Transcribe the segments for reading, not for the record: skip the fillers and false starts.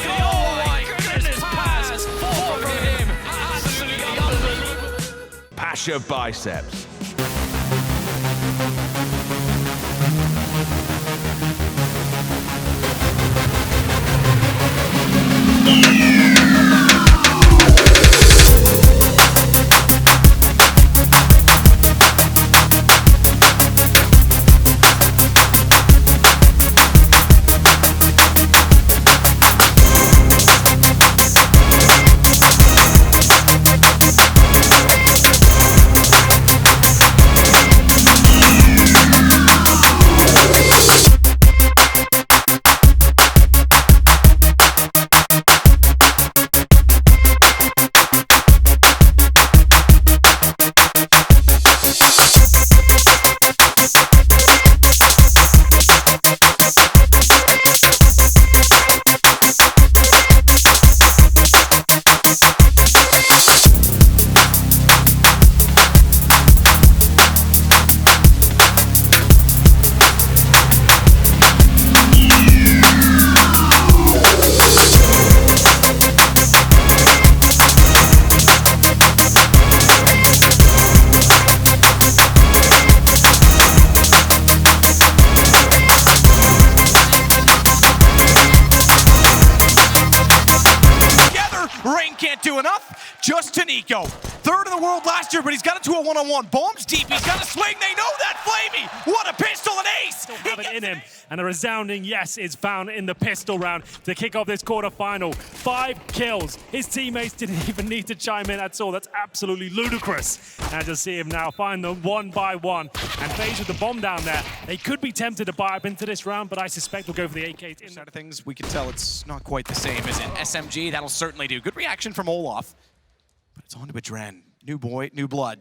Oh my goodness, pass for him. Absolutely unbelievable. Pasha biceps. Can't do enough, just to Nico. Third in the world last year, but he's got it to a one-on-one. Bombs deep, he's got a swing, they know that, Flamey! What a pistol and ace! Still have it in him, and a resounding yes is found in the pistol round to kick off this quarterfinal. 5 kills. His teammates didn't even need to chime in at all. That's absolutely ludicrous. And just see him now find them one by one. And FaZe with the bomb down there. They could be tempted to buy up into this round, but I suspect we'll go for the AKs. Side of things, we can tell it's not quite the same, is it? SMG, that'll certainly do. Good reaction from Olaf. But it's on to Adren. New boy, new blood.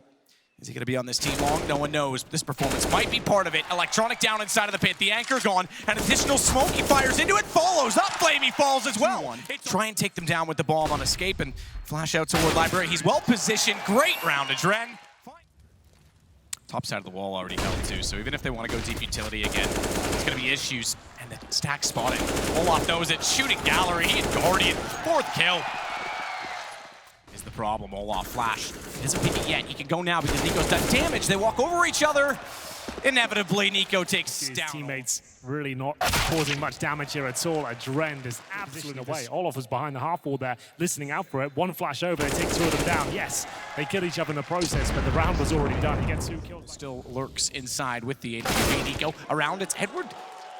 Is he going to be on this team long? No one knows. This performance might be part of it. Electronic down inside of the pit. The anchor gone. An additional smoke. He fires into it. Follows up. Flamey falls as well. Try and take them down with the bomb on escape and flash out toward Library. He's well positioned. Great round, Adren. Top side of the wall already held too, so even if they want to go deep utility again, there's going to be issues. And the stack spotted. Olaf knows it. Shooting gallery. He's Guardian. 4th kill. Is the problem. Olaf flash. He doesn't pick it yet. He can go now because Nico's done damage. They walk over each other. Inevitably, Nico takes His down. teammates really not causing much damage here at all. Adren is absolutely away. Olaf was behind the half wall there, listening out for it. One flash over, they take 2 of them down. Yes, they kill each other in the process, but the round was already done. He gets 2 kills. Still lurks inside with the AWP. Nico around it's Edward.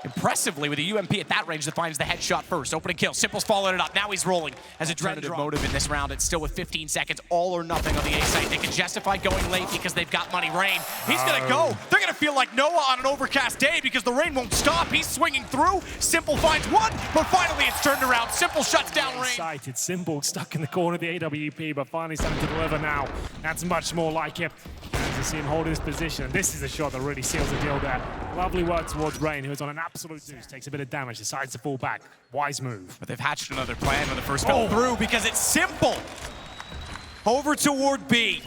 Impressively with a UMP at that range that finds the headshot first. Opening kill. Simple's followed it up. Now he's rolling as a alternative motive in this round. It's still with 15 seconds. All or nothing on the A site. They can justify going late because they've got money. Rain. He's going to go. They're going to feel like Noah on an overcast day because the rain won't stop. He's swinging through. Simple finds one, but finally it's turned around. Simple shuts down Rain. Sight. It's Simple stuck in the corner of the AWP, but finally starting to deliver now. That's much more like it. As you see him hold his position. This is a shot that really seals the deal there. Lovely work towards Rain, who is on an absolute deuce. Takes a bit of damage, decides to fall back. Wise move. But they've hatched another plan when the first fell through because it's Simple. Over toward B.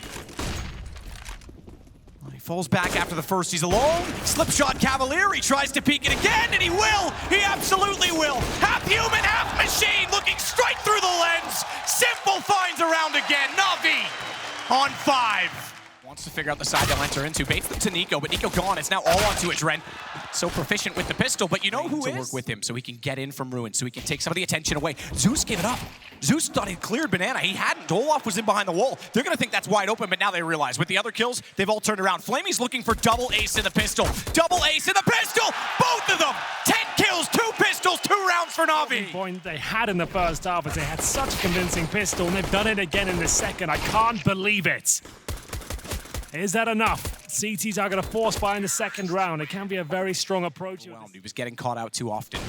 He falls back after the first. He's alone. Slip shot Cavalier. He tries to peek it again, and he will. He absolutely will. Half human, half machine, looking straight through the lens. Simple finds a round again. Na'Vi on 5. Wants to figure out the side they'll enter into. Baits them to Nico, but Nico gone. It's now all onto Adren. So proficient with the pistol, but you know who is? To work with him so he can get in from Ruin, so he can take some of the attention away. Zeus gave it up. Zeus thought he'd cleared Banana. He hadn't. Olaf was in behind the wall. They're going to think that's wide open, but now they realize with the other kills, they've all turned around. Flamey's looking for double ace in the pistol. Double ace in the pistol! Both of them! 10 kills, 2 pistols, 2 rounds for Na'Vi. The point they had in the first half is they had such a convincing pistol, and they've done it again in the second. I can't believe it. Is that enough? CTs are going to force buy in the second round. It can be a very strong approach. He was getting caught out too often.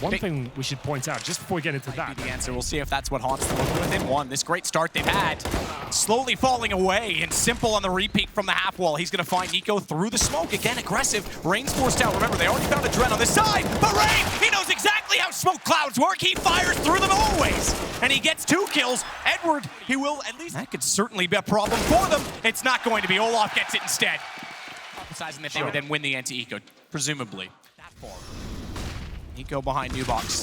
One thing we should point out, just before we get into that. The answer. We'll see if that's what haunts them. Within one, this great start they've had, slowly falling away, and Simple on the repeat from the half wall. He's going to find Nico through the smoke. Again, aggressive. Rain's forced out. Remember, they already found Adren on this side, but Rain, he knows exactly how smoke clouds work. He fires through them always, and he gets 2 kills. Edward, he will at least. That could certainly be a problem for them. It's not going to be. Olaf gets it instead. Emphasizing that they would then win the anti-eco, presumably. That far. Nico behind New Box.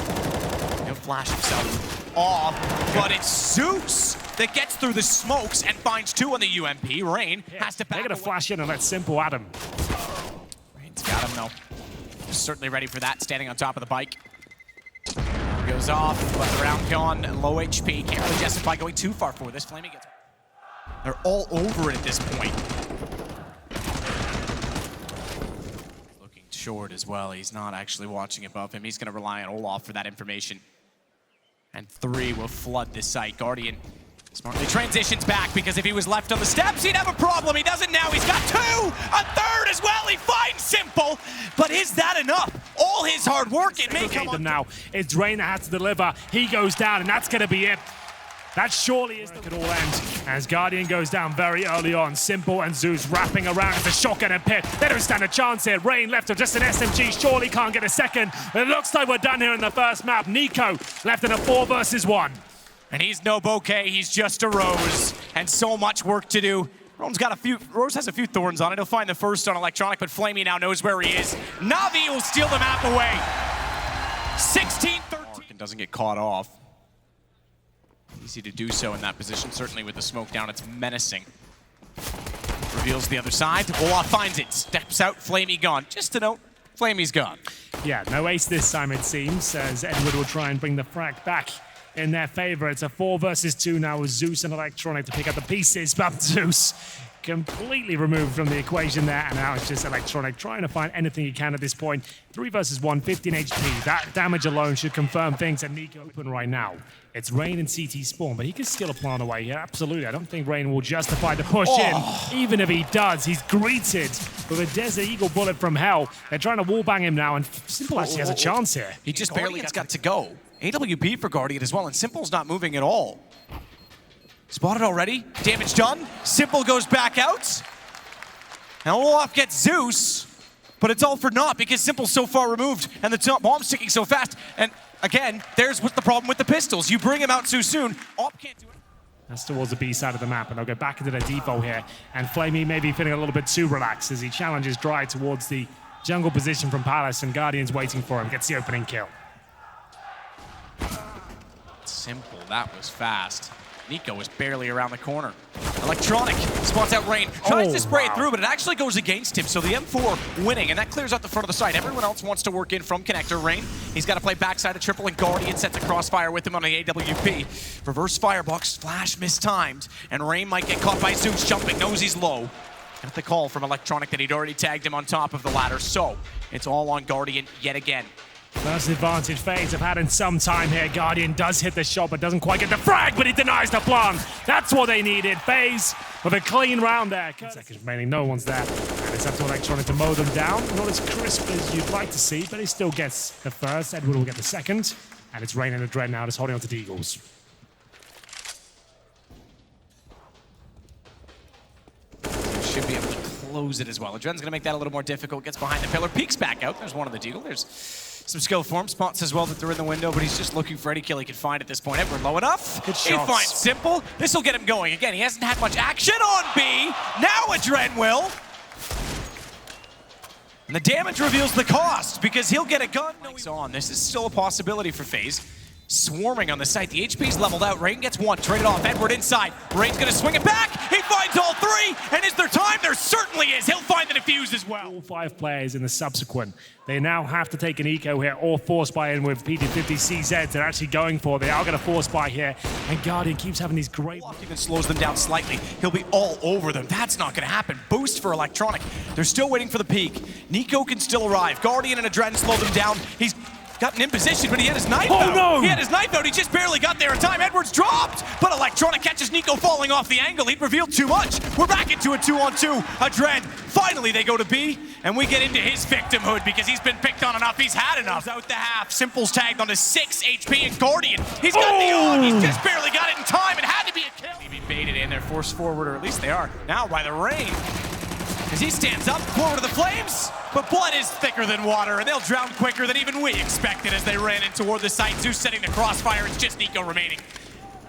He'll flash himself off, but it's Zeus that gets through the smokes and finds 2 on the UMP. Rain has to back They're going to away. flash in and let Simple at him. Rain's got him, though. Certainly ready for that, standing on top of the bike. Goes off, but the round gone, low HP. Can't really justify going too far for this. Flaming gets... They're all over it at this point. Looking short as well. He's not actually watching above him. He's going to rely on Olaf for that information. And 3 will flood this site. Guardian smartly transitions back, because if he was left on the steps, he'd have a problem. He doesn't now. He's got 2, a third as well. He finds Simple, but is that enough? All his hard work, it may come them now. It's Rain that has to deliver. He goes down, and that's going to be it. That surely is the could all end as Guardian goes down very early on. Simple and Zeus wrapping around as a shotgun and pit. They don't stand a chance here. Rain left with just an SMG. Surely can't get a second. It looks like we're done here in the first map. Nico left in a 4 versus 1. And he's no bouquet. He's just a rose. And so much work to do. Rose has a few thorns on it. He'll find the first on Electronic, but Flamey now knows where he is. Na'Vi will steal the map away. 16-13. Doesn't get caught off. Easy to do so in that position, certainly with the smoke down. It's menacing. Reveals the other side. Olaf finds it. Steps out. Flamey gone. Just to note, Flamey's gone. Yeah, no ace this time it seems, as Edward will try and bring the frag back in their favor. It's a 4 versus 2 now with Zeus and Electronic to pick up the pieces, but Zeus completely removed from the equation there, and now it's just Electronic trying to find anything he can at this point. 3 versus 1, 15 HP. That damage alone should confirm things at Nico open right now. It's Rain and CT spawn, but he can steal a plant away here. Absolutely. I don't think Rain will justify the push in. Even if he does, he's greeted with a Desert Eagle bullet from hell. They're trying to wallbang him now, and Simple actually has a chance here. He just barely got to go. AWP for Guardian as well, and Simple's not moving at all. Spotted already. Damage done. Simple goes back out. Now Olaf gets Zeus, but it's all for naught because Simple's so far removed and the top bomb's ticking so fast. And again, there's what's the problem with the pistols. You bring him out too soon. Op can't do it. That's towards the B side of the map, and they'll go back into their depot here. And Flamey may be feeling a little bit too relaxed as he challenges Dry towards the jungle position from Palace, and Guardian's waiting for him. Gets the opening kill. Simple. That was fast. Nico was barely around the corner. Electronic spots out Rain. Tries to spray it through, but it actually goes against him. So the M4 winning, and that clears out the front of the site. Everyone else wants to work in from connector. Rain, he's got to play backside of triple, and Guardian sets a crossfire with him on the AWP. Reverse firebox, flash mistimed, and Rain might get caught by Zeus jumping. Knows he's low. Got the call from Electronic that he'd already tagged him on top of the ladder. So it's all on Guardian yet again. First advantage FaZe have had in some time here. Guardian does hit the shot, but doesn't quite get the frag, but he denies the plant. That's what they needed. FaZe with a clean round there. Seconds remaining, no one's there. And it's up to Electronic to mow them down. Not as crisp as you'd like to see, but he still gets the first. Edward will get the second. And it's Rain and the Dread now just holding on to the Eagles. Should be able to close it as well. Adren's gonna make that a little more difficult. Gets behind the pillar, peeks back out. There's one of the Deagle. There's some skill form spots as well that they're in the window, but he's just looking for any kill he can find at this point. Edward low enough. Good He shots. finds Simple. This will get him going. Again, he hasn't had much action on B. Now Adren will. And the damage reveals the cost because he'll get a gun. No, he's on. This is still a possibility for FaZe. Swarming on the site. The HP's leveled out. Rain gets one. Traded off. Edward inside. Rain's going to swing it back. He finds all 3. And is there time? There certainly is. He'll find the defuse as well. All 5 players in the subsequent. They now have to take an eco here or force buy in with PT50 CZ. They're actually going for. They are going to force buy here. And Guardian keeps having these great... Even slows them down slightly. He'll be all over them. That's not going to happen. Boost for Electronic. They're still waiting for the peak. Nico can still arrive. Guardian and Adren slow them down. He's gotten in position, but he had his knife out. No! He had his knife out. He just barely got there in time. Edwards dropped, but Electronic catches Nico falling off the angle. He'd revealed too much. We're back into a 2-on-2. Adren, finally they go to B, and we get into his victimhood because he's been picked on enough. He's had enough. Out the half. Simple's tagged onto 6 HP, and Guardian, he's got the on. He's just barely got it in time. It had to be a kill. Maybe baited in. They're forced forward, or at least they are now by the Rain. As he stands up, forward to the flames, but blood is thicker than water, and they'll drown quicker than even we expected as they ran in toward the site. Zeus setting the crossfire, it's just Nico remaining.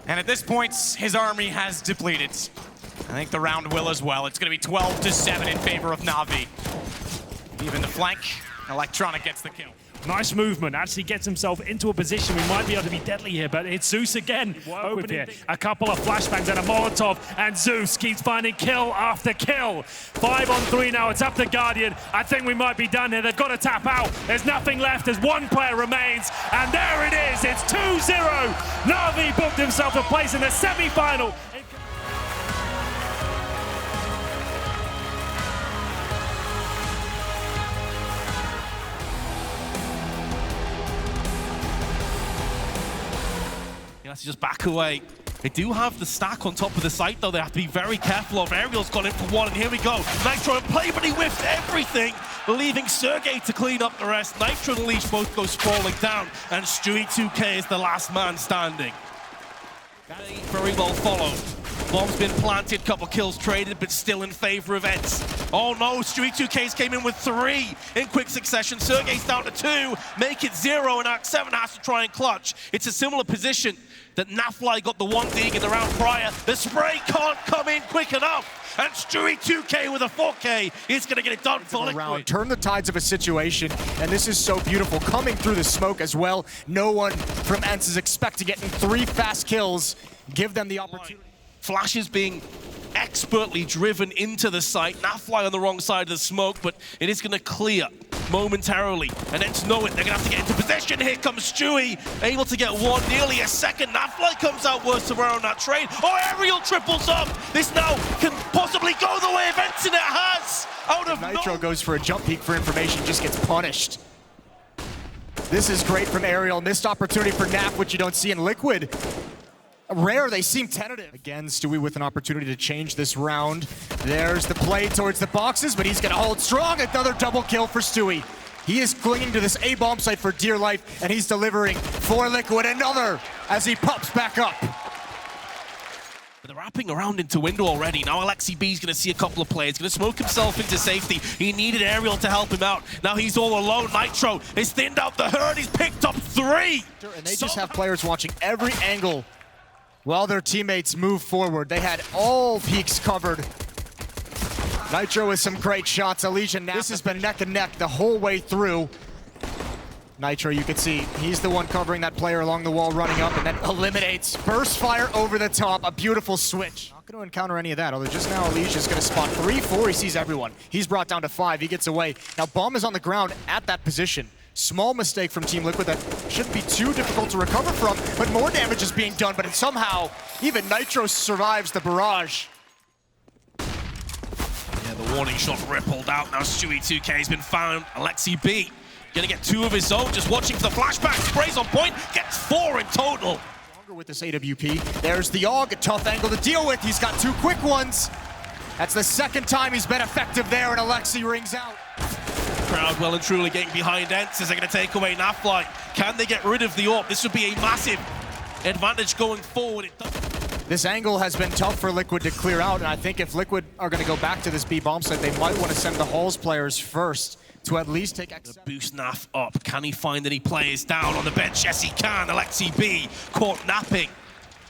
And at this point, his army has depleted. I think the round will as well. It's gonna be 12-7 in favor of Na'Vi. Even the flank, Electronic gets the kill. Nice movement, actually gets himself into a position we might be able to be deadly here, but it's Zeus again. Open here. A couple of flashbangs and a Molotov, and Zeus keeps finding kill after kill. 5 on 3 now, it's up to Guardian. I think we might be done here. They've got to tap out. There's nothing left as one player remains, and there it is. It's 2-0. Na'Vi booked himself a place in the semi-final. He has to just back away. They do have the stack on top of the site, though. They have to be very careful of. Aerial's got in for one, and here we go. Nitro in play, but he whiffed everything, leaving Sergey to clean up the rest. Nitro and Leash both go sprawling down, and Stewie 2K is the last man standing. Very well followed. Bomb's been planted, couple kills traded, but still in favor of Eds. Oh no, Stewie 2Ks came in with 3 in quick succession. Sergey's down to 2, make it 0, and Act 7 has to try and clutch. It's a similar position that Nafly got the 1 dig in the round prior. The spray can't come in quick enough, and Stewie 2K with a 4K is going to get it done for Liquid. Turn the tides of a situation, and this is so beautiful. Coming through the smoke as well. No one from ENCE is expecting getting 3 fast kills. Give them the opportunity. Flash is being expertly driven into the site. Nafly on the wrong side of the smoke, but it is going to clear momentarily. And then to know it, they're going to have to get into position. Here comes Stewie, able to get 1, nearly a second. Nafly comes out worse around that trade. Oh, Aerial triples up. This now can possibly go the way of ENCE, and it has. Out of Nitro goes for a jump peek for information, just gets punished. This is great from Aerial. Missed opportunity for Naf, which you don't see in Liquid. Rare, they seem tentative. Again, Stewie with an opportunity to change this round. There's the play towards the boxes, but he's gonna hold strong. Another double kill for Stewie. He is clinging to this A-bomb site for dear life, and he's delivering for Liquid another as he pops back up. They're wrapping around into window already. Now Alexi B's going to see a couple of players, going to smoke himself into safety. He needed Aerial to help him out. Now he's all alone. Nitro has thinned out the herd. He's picked up 3. And they just have players watching every angle while their teammates move forward. They had all peaks covered. Nitro with some great shots. Elysian, this has been neck and neck the whole way through. Nitro, you can see, he's the one covering that player along the wall, running up, and then eliminates. Burst fire over the top, a beautiful switch. Not going to encounter any of that, although just now Alicia's going to spot 3, 4, he sees everyone. He's brought down to 5, he gets away. Now Bomb is on the ground at that position. Small mistake from Team Liquid that shouldn't be too difficult to recover from, but more damage is being done, but somehow, even Nitro survives the barrage. Yeah, the warning shot rippled out. Now Stewie 2K has been found. Alexi B gonna get 2 of his own, just watching for the flashback. Sprays on point, gets 4 in total. With this AWP, there's the AUG, a tough angle to deal with. He's got 2 quick ones. That's the second time he's been effective there, and Alexi rings out. Crowd well and truly getting behind ENCE as they're going to take away Nafly. Can they get rid of the AWP? This would be a massive advantage going forward. This angle has been tough for Liquid to clear out, and I think if Liquid are going to go back to this B bomb site, they might want to send the Halls players first to at least take X. Boost Naf up. Can he find any players down on the bench? Yes, he can. Alexi B caught napping.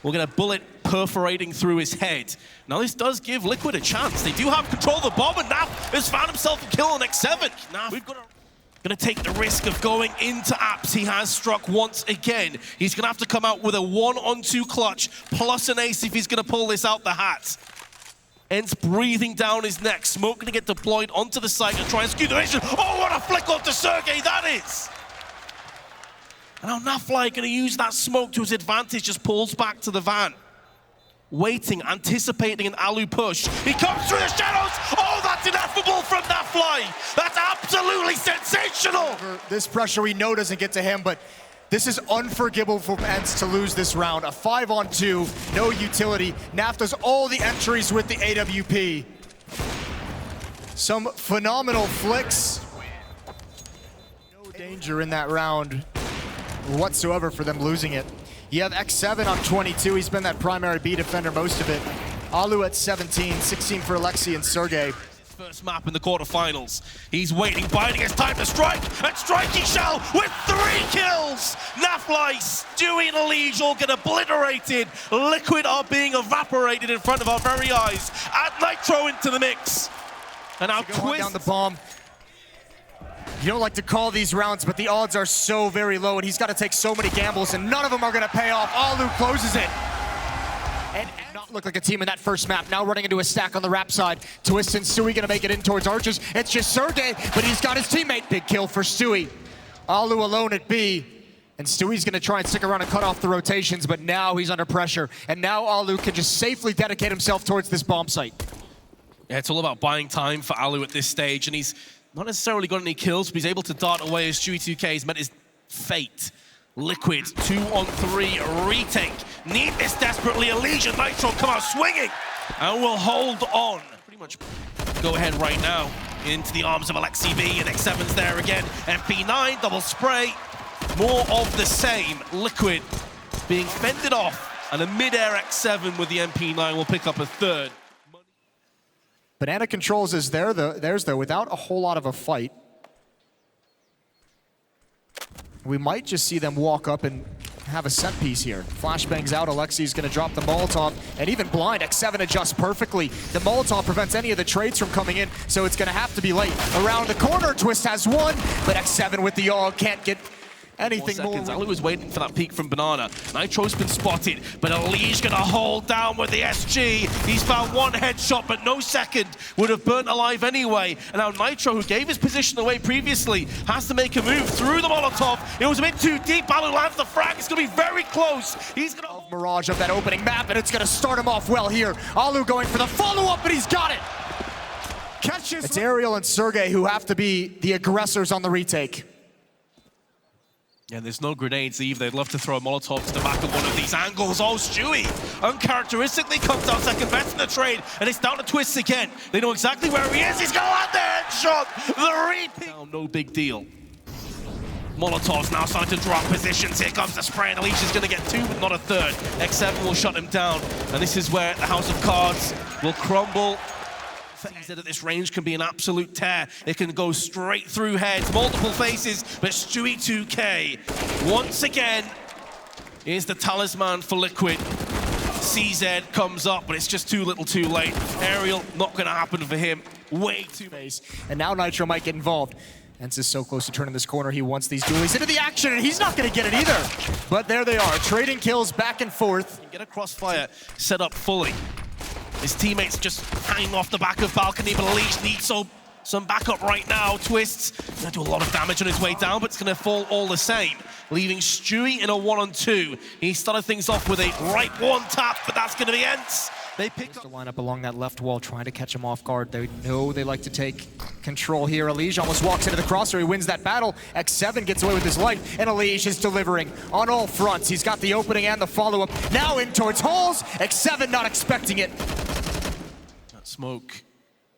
We'll get a bullet perforating through his head. Now this does give Liquid a chance. They do have control of the bomb, and Naf has found himself a kill on X7. Naf, we've got gonna take the risk of going into apps. He has struck once again. He's gonna have to come out with a 1-on-2 clutch, plus an ace if he's gonna pull this out the hat. ENCE breathing down his neck. Smoke gonna get deployed onto the site and try and skew the vision. Oh, what a flick onto Sergey that is! And now Nafly gonna use that smoke to his advantage, just pulls back to the van. Waiting, anticipating an Alu push. He comes through the shadows! Oh, that's ineffable from Nafly! That's absolutely sensational! This pressure we know doesn't get to him, but this is unforgivable for ENCE to lose this round. A 5-on-2, no utility. Naf does all the entries with the AWP. Some phenomenal flicks. No danger in that round whatsoever for them losing it. You have X7 on 22. He's been that primary B defender most of it. Alu at 17, 16 for Alexi and Sergey. First map in the quarterfinals. He's waiting, biding his time to strike, and strike he shall with 3 kills! Nafly, Stewie, and Elige all get obliterated. Liquid are being evaporated in front of our very eyes. Add Nitro into the mix. And now Twist down the bomb. You don't like to call these rounds, but the odds are so very low, and he's got to take so many gambles, and none of them are going to pay off. Alu closes it. And not look like a team in that first map. Now running into a stack on the rap side. Twist and Stewie going to make it in towards Archers. It's just Sergey, but he's got his teammate. Big kill for Stewie. Alu alone at B. And Stewie's going to try and stick around and cut off the rotations, but now he's under pressure. And now Alu can just safely dedicate himself towards this bomb site. Yeah, it's all about buying time for Alu at this stage, and he's not necessarily got any kills, but he's able to dart away as Stewie 2K has met his fate. Liquid, 2-on-3 retake. Need this desperately. Elysian Nitro come out swinging, and will hold on. Pretty much go ahead right now into the arms of Alexi B, and X7's there again. MP9, double spray. More of the same. Liquid being fended off, and a mid-air X7 with the MP9 will pick up a third. Banana controls is theirs though, without a whole lot of a fight. We might just see them walk up and have a set piece here. Flashbangs out, Alexi's gonna drop the Molotov, and even blind, X7 adjusts perfectly. The Molotov prevents any of the trades from coming in, so it's gonna have to be late. Around the corner, Twist has one, but X7 with the AUG can't get anything more. Alu was waiting for that peek from Banana. Nitro's been spotted, but Ali's gonna hold down with the SG. He's found one headshot, but no second. Would have burnt alive anyway. And now Nitro, who gave his position away previously, has to make a move through the Molotov. It was a bit too deep. Alu lands the frag. It's gonna be very close. He's gonna mirage of that opening map, and it's gonna start him off well here. Alu going for the follow-up, but he's got it. Catches. It's Ariel and Sergey who have to be the aggressors on the retake. Yeah, there's no grenades either. They'd love to throw a Molotov to the back of one of these angles. Oh, Stewie uncharacteristically comes out second best in the trade, and it's down to Twist again. They know exactly where he is. He's gonna land the headshot. The repeat. Now, no big deal. Molotov's now starting to drop positions. Here comes the spray, and Alicia's gonna get two, but not a third. X7 will shut him down, and this is where the House of Cards will crumble. That at this range can be an absolute tear. It can go straight through heads, multiple faces, but Stewie 2K, once again, is the talisman for Liquid. CZ comes up, but it's just too little too late. Ariel, not gonna happen for him. Way too base. And now Nitro might get involved. Ents is so close to turning this corner. He wants these dualies into the action, and he's not gonna get it either. But there they are, trading kills back and forth. Get a crossfire set up fully. His teammates just hanging off the back of balcony, but Elise needs some backup right now. Twist's gonna do a lot of damage on his way down, but it's gonna fall all the same, leaving Stewie in a 1-on-2. He started things off with a right one tap, but that's gonna be Ents. They pick up to line up along that left wall, trying to catch him off guard. They know they like to take control here. Elige almost walks into the crosser. He wins that battle. X7 gets away with his life, and Elige is delivering on all fronts. He's got the opening and the follow-up. Now in towards Halls. X7 not expecting it. That smoke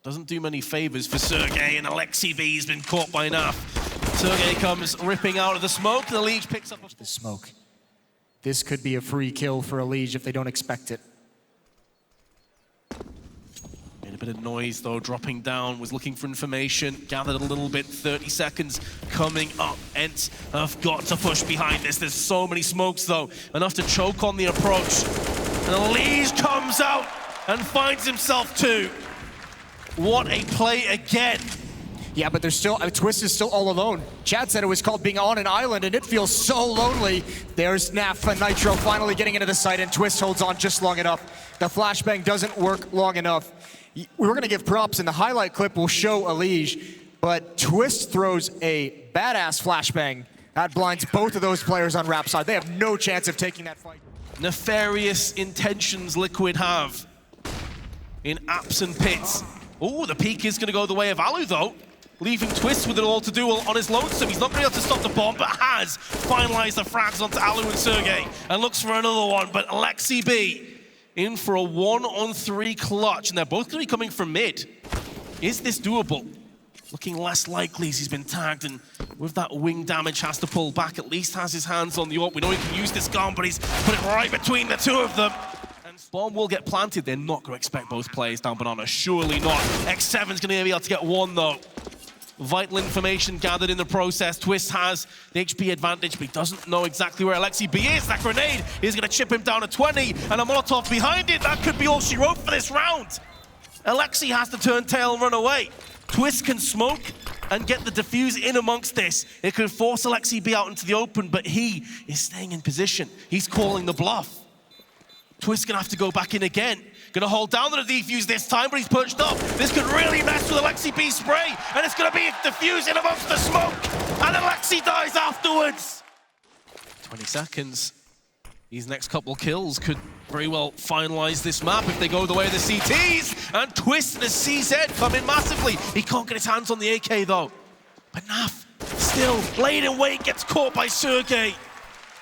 doesn't do many favors for Sergey, and Alexi V's been caught by enough. Sergey comes ripping out of the smoke, and Elige picks up the smoke. This could be a free kill for Elige if they don't expect it. Made a bit of noise though, dropping down, was looking for information, gathered a little bit, 30 seconds coming up. Ents have got to push behind this. There's so many smokes though, enough to choke on the approach. And Elige comes out and finds himself two. What a play again. Yeah, but there's still, Twist is still all alone. Chad said it was called being on an island, and it feels so lonely. There's Naf and Nitro finally getting into the site, and Twist holds on just long enough. The flashbang doesn't work long enough. We're gonna give props, and the highlight clip will show Elige, but Twist throws a badass flashbang that blinds both of those players on rap side. They have no chance of taking that fight. Nefarious intentions Liquid have in apps and pits. Oh, the peak is gonna go the way of Alu though, leaving Twist with it all to do on his lonesome. He's not gonna be able to stop the bomb, but has finalized the frags onto Alu and Sergey, and looks for another one, but Alexi B in for a 1-on-3 clutch, and they're both gonna be coming from mid. Is this doable? Looking less likely as he's been tagged, and with that wing damage has to pull back, at least has his hands on the AWP. We know he can use this gun, but he's put it right between the two of them. And bomb will get planted. They're not gonna expect both players down Banana, surely not. X7's gonna be able to get one though. Vital information gathered in the process. Twist has the HP advantage, but he doesn't know exactly where Alexi B is. That grenade is gonna chip him down to 20, and a Molotov behind it. That could be all she wrote for this round. Alexi has to turn tail and run away. Twist can smoke, and get the defuse in amongst this. It could force Alexi B out into the open, but he is staying in position. He's calling the bluff. Twist gonna have to go back in again. Gonna hold down the defuse this time, but he's perched up. This could really mess with Alexi B's spray, and it's gonna be a defuse in amongst the smoke, and Alexi dies afterwards. 20 seconds. These next couple kills could very well finalize this map if they go the way of the CTs. And Twist and his CZ come in massively. He can't get his hands on the AK though. But Naf, still laid in wait, gets caught by Sergey.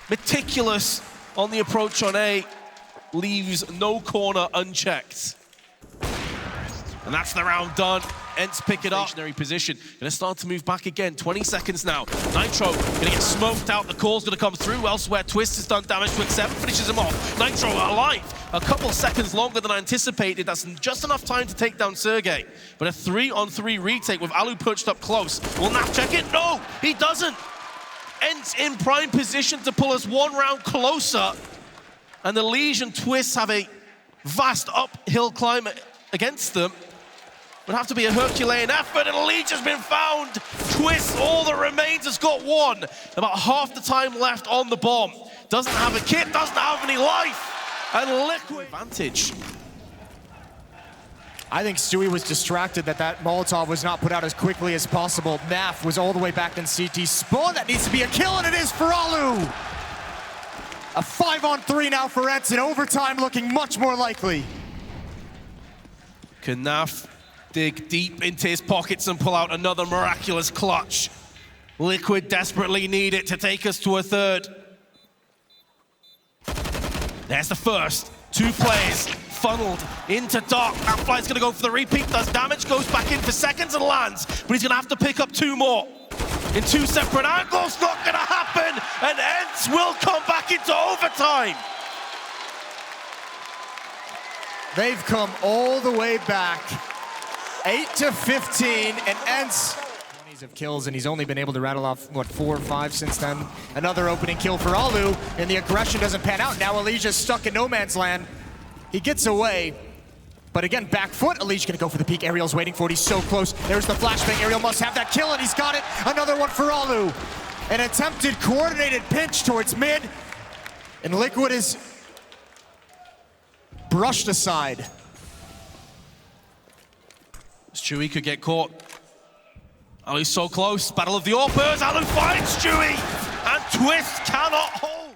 Meticulous on the approach on A. Leaves no corner unchecked. And that's the round done. Ents pick it up. Stationary position. Gonna start to move back again. 20 seconds now. Nitro gonna get smoked out. The call's gonna come through. Elsewhere, Twist has done damage to X7. Finishes him off. Nitro alive. A couple seconds longer than I anticipated. That's just enough time to take down Sergey. But a 3-on-3 retake with Alu perched up close. Will Naf check it? No, he doesn't. Ents in prime position to pull us one round closer. And the Liege and Twist have a vast uphill climb against them. Would have to be a Herculean effort, and Liege has been found. Twist, all that remains, has got one. About half the time left on the bomb. Doesn't have a kit, doesn't have any life. And Liquid advantage. I think Stewie was distracted that Molotov was not put out as quickly as possible. Naf was all the way back in CT. Spawn, that needs to be a kill, and it is for Alu. A 5-on-3 now for Ents, in overtime looking much more likely. Can Naf dig deep into his pockets and pull out another miraculous clutch? Liquid desperately need it to take us to a third. There's the first. 2 players funneled into dark. That flight's gonna go for the repeat, does damage, goes back in for seconds and lands, but he's gonna have to pick up 2 more. In 2 separate angles, not gonna happen, and Ents will come back into overtime. They've come all the way back. 8-15, and Ents 20s of kills, and he's only been able to rattle off, what, 4 or 5 since then. Another opening kill for Alu, and the aggression doesn't pan out. Now Alicia's stuck in no man's land. He gets away, but again, back foot. Alicia gonna go for the peek. Ariel's waiting for it. He's so close. There's the flashbang. Ariel must have that kill, and he's got it. Another one for Alu. An attempted coordinated pinch towards mid, and Liquid is brushed aside. Stewie could get caught. Alu's so close. Battle of the Orpers. Alu finds Stewie, and Twist cannot hold.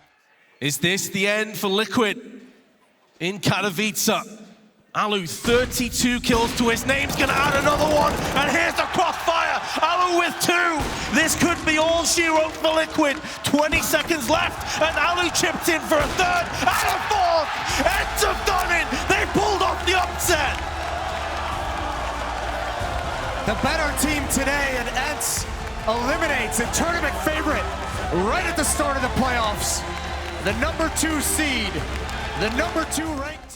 Is this the end for Liquid in Katowice? Alu, 32 kills to his name's gonna add another one, and here's the crossfire. Alu with 2. This could be all she wrote for Liquid. 20 seconds left, and Alu chipped in for a 3rd and a 4th. Ents have done it. They pulled off the upset. The better team today, and Ents eliminates a tournament favorite right at the start of the playoffs. The number 2 seed, the number 2 ranked team.